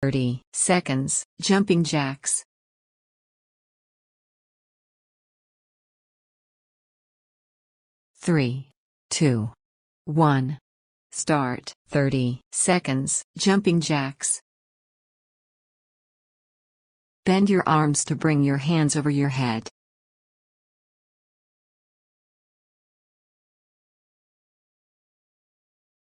30 seconds, jumping jacks. 3, 2, 1. Start. 30 seconds, jumping jacks. Bend your arms to bring your hands over your head.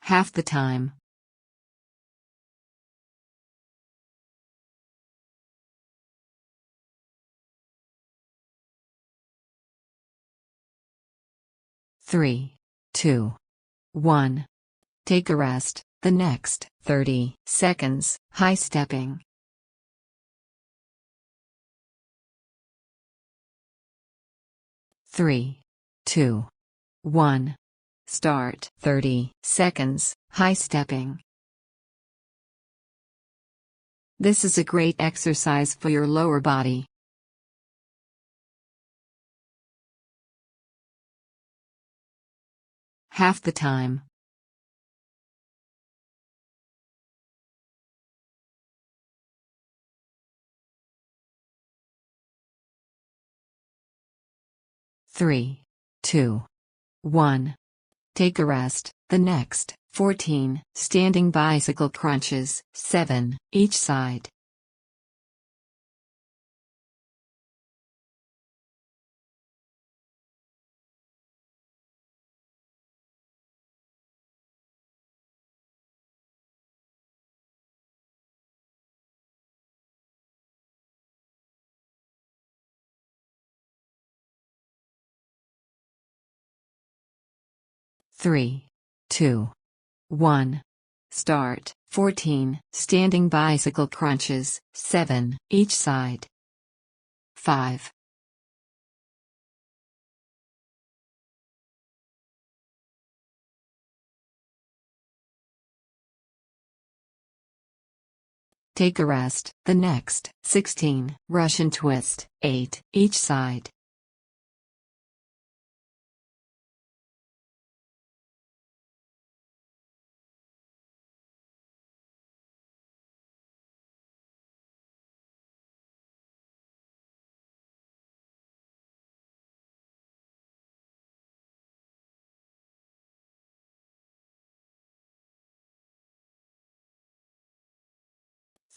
Half the time. Three, 2, 1. Take a rest. The next 30 seconds, high stepping. Three, 2, 1. Start. 30 seconds, high stepping. This is a great exercise for your lower body. Half the time. Three, 2, 1. Take a rest. The next 14 standing bicycle crunches, 7 each side. Three, 2, 1. Start. 14 standing bicycle crunches, 7 each side. 5. Take a rest. The next 16 Russian twist, 8 each side.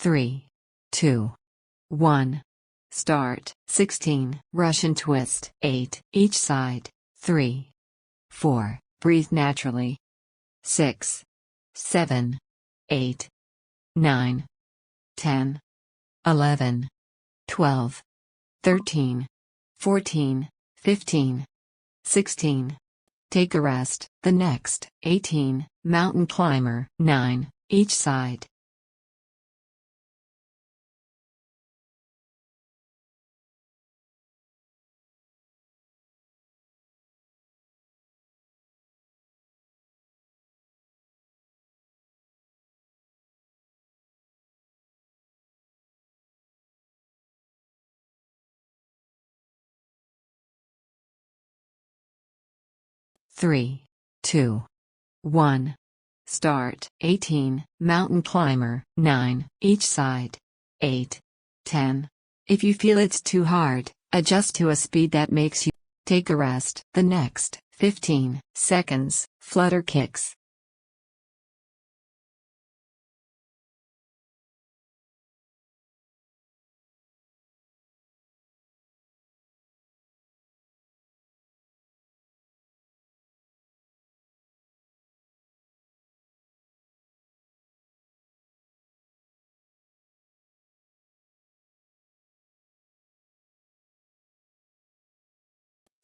3, 2, 1. Start. 16 Russian twist, 8 each side. 3, 4. Breathe naturally. 6, 7, 8, 9, 10, 11, 12, 13, 14, 15, 16. Take a rest. The next 18 mountain climber, 9 each side. 3, 2, 1. Start. 18 mountain climber, 9 each side. 8, 10. If you feel it's too hard, adjust to a speed that makes you take a rest. The next 15 seconds, flutter kicks.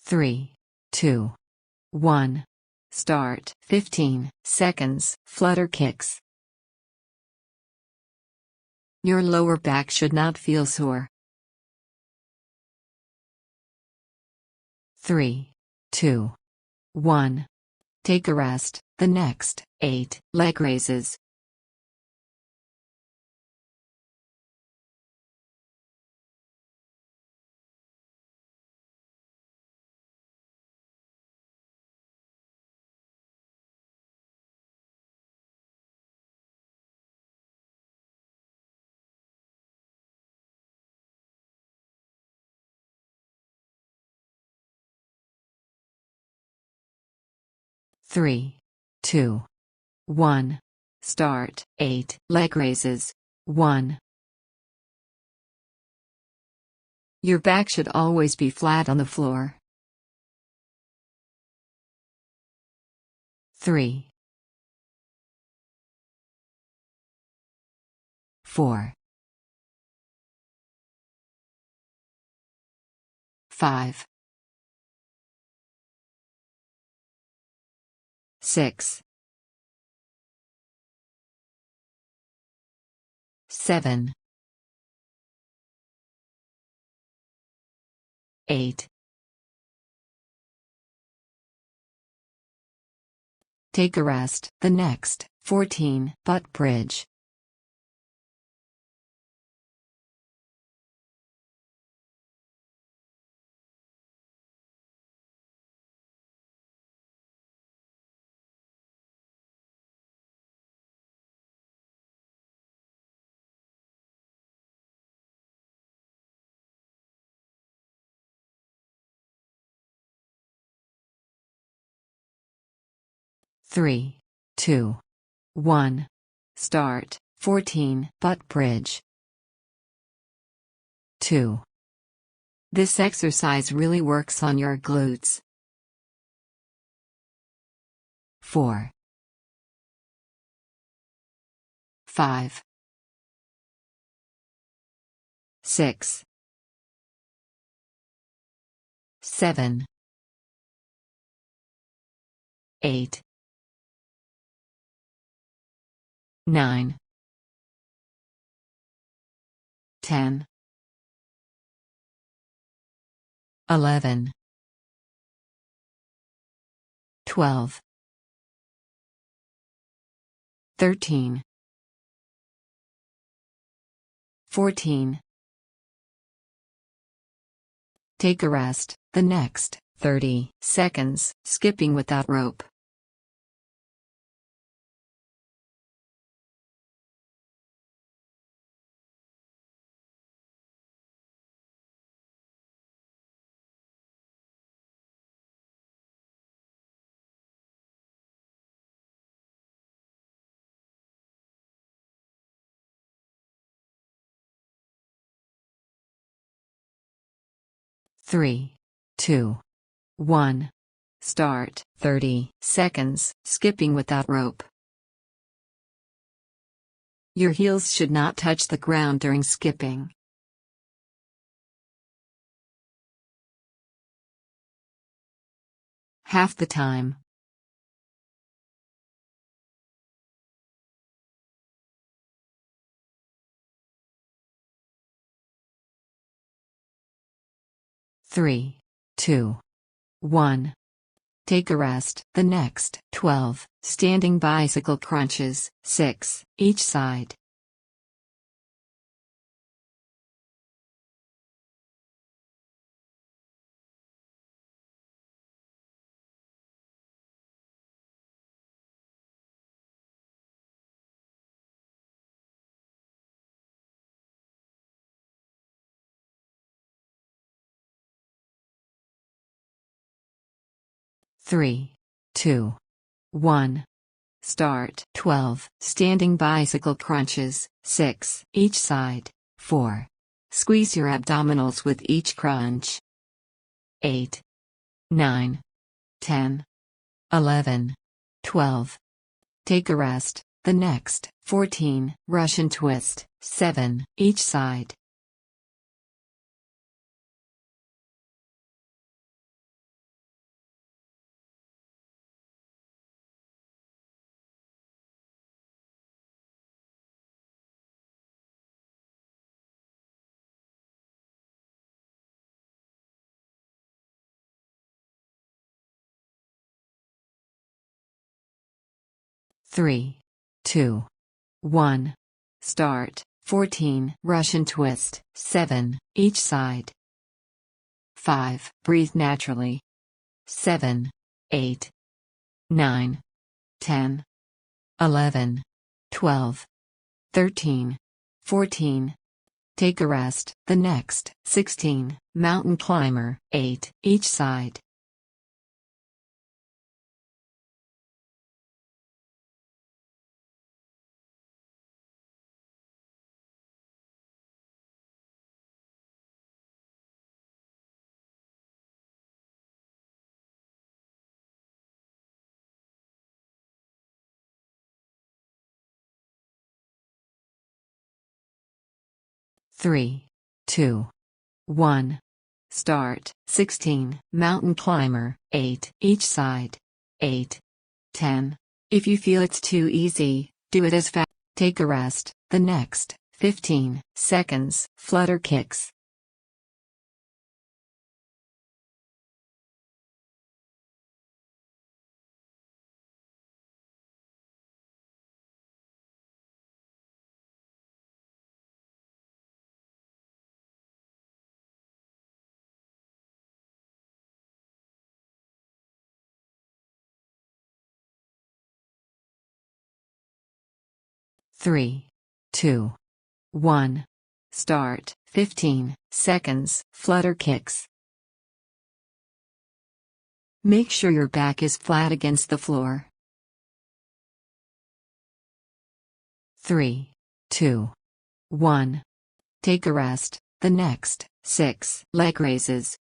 3, 2, 1. Start. 15 seconds, flutter kicks. Your lower back should not feel sore. 3, 2, 1. Take a rest. The next 8 leg raises. 3, 2, 1. Start. 8. Leg raises. 1. Your back should always be flat on the floor. 3, 4, 5, 6, 7, 8. Take a rest. The next 14. Butt bridge. Three, 2, 1. Start. 14. Butt bridge. 2. This exercise really works on your glutes. 4, 5, 6, 7, 8, 9, 10, 11, 12, 13, 14. Take a rest. The next 30 seconds, skipping without rope. Three, 2, 1. Start. 30 seconds, skipping without rope. Your heels should not touch the ground during skipping. Half the time. Three, 2, 1. Take a rest. The next 12 standing bicycle crunches, 6 each side. Three, 2, 1. Start. 12 standing bicycle crunches, 6 each side. 4. Squeeze your abdominals with each crunch. 8, 9, 10, 11, 12. Take a rest. The next 14 Russian twist, 7 each side. Three, 2, 1. Start. 14 Russian twist, 7 each side. 5. Breathe naturally. 7, 8, 9, 10, 11, 12, 13, 14. Take a rest. The next 16 mountain climber, 8 each side. 3, 2, 1. Start. 16. Mountain climber. 8. Each side. 8. 10. If you feel it's too easy, do it as fast. Take a rest. The next 15 seconds. Flutter kicks. Three, 2, 1. Start. 15 seconds. Flutter kicks. Make sure your back is flat against the floor. 3, 2, 1. Take a rest. The next 6 leg raises.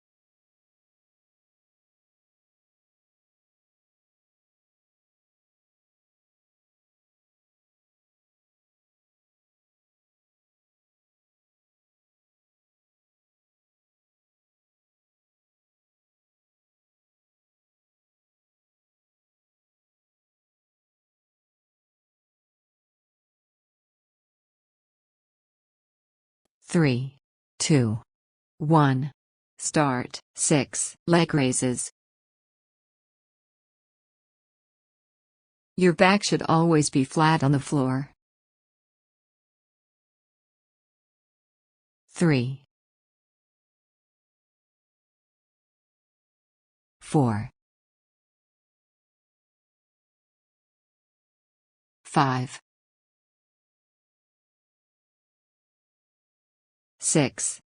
Three, 2, 1. Start. 6 leg raises. Your back should always be flat on the floor. 3, 4, 5, 6.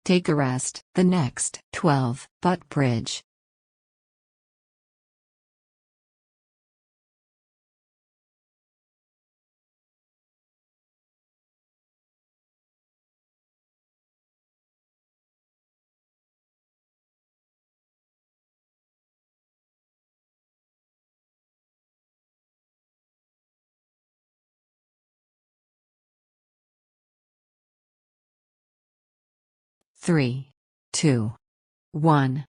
Take a rest. The next 12 butt bridge. Three, 2, 1.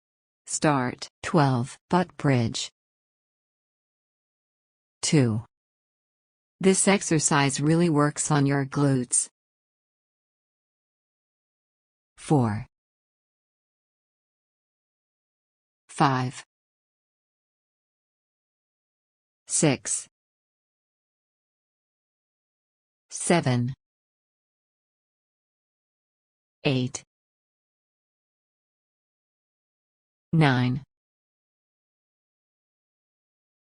Start. 12 butt bridge. 2. This exercise really works on your glutes. 4, 5, 6, 7, 8, 9,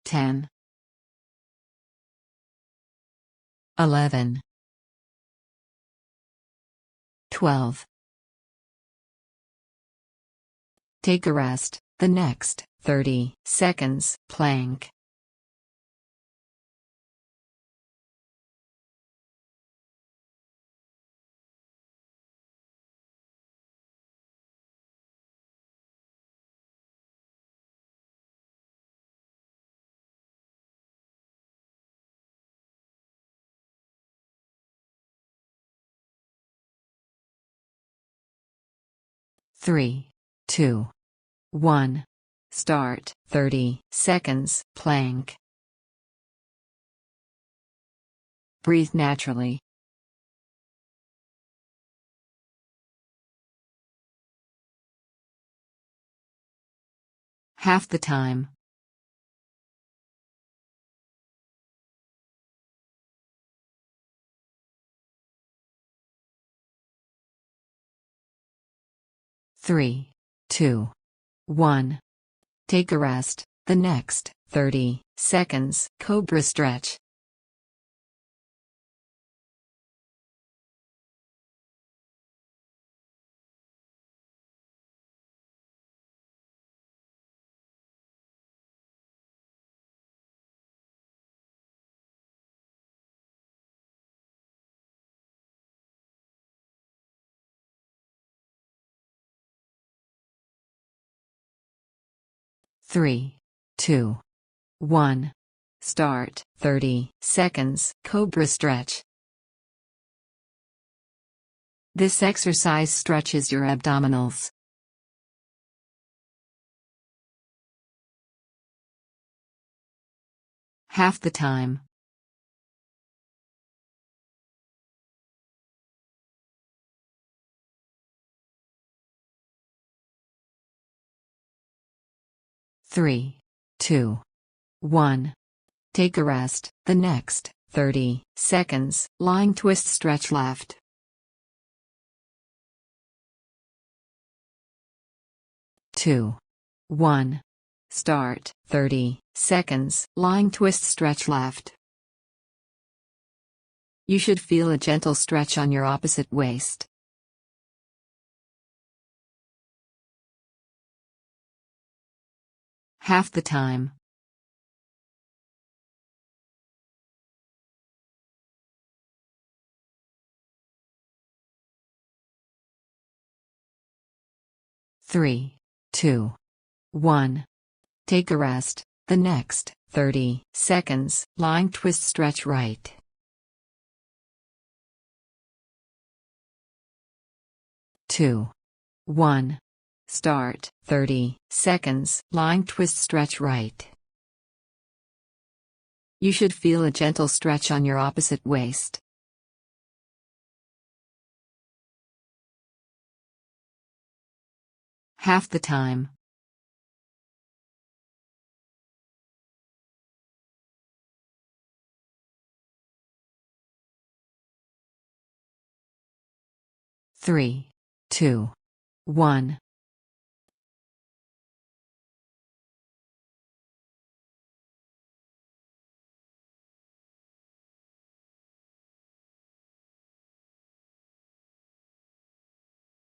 10, 11, 12. Take a rest. The next 30 seconds. Plank. Three, 2, 1. Start. 30 seconds. Plank. Breathe naturally. Half the time. Three, 2, 1. Take a rest. The next 30 seconds. Cobra stretch. Three, 2, 1. Start 30 seconds Cobra stretch. This exercise stretches your abdominals. Half the time. Three, 2, 1. Take a rest. The next 30 seconds, lying twist stretch left. 2, 1. Start 30 seconds, lying twist stretch left. You should feel a gentle stretch on your opposite waist. Half the time. Three, 2, 1. Take a rest. The next 30 seconds, lying twist stretch right. 2, 1. Start 30 seconds, lying twist stretch right. You should feel a gentle stretch on your opposite waist. Half the time. Three, 2, 1.